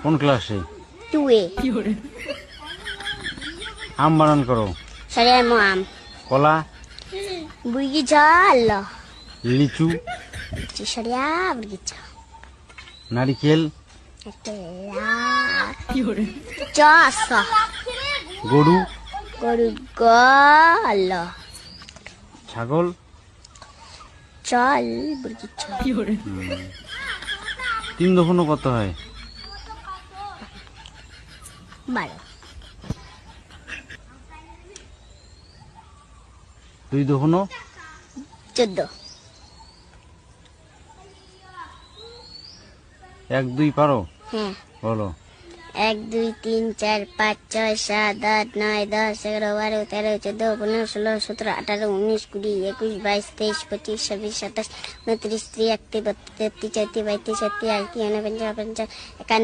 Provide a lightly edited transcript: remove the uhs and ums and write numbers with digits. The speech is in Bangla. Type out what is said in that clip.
কোন ক্লাসে? 2A। আম বানান করো। Saya mau am. কলা, Bergijal. লিচু, Saya bergijal. নারিকেল, Jasa. গরু, Gorgal. ছাগল, Jal bergijal. 3 দফনো কত হয়? 12। 2 দফনো 14। 1 2 পারো? হ্যাঁ বলো। 1 2 3 4 5 6 7 8 9 10 11 12 13 14 15 16 17 18 19 20 21 22 23 25 26 27 29 30 31 32 33 34 35 36 37 38 39 40 41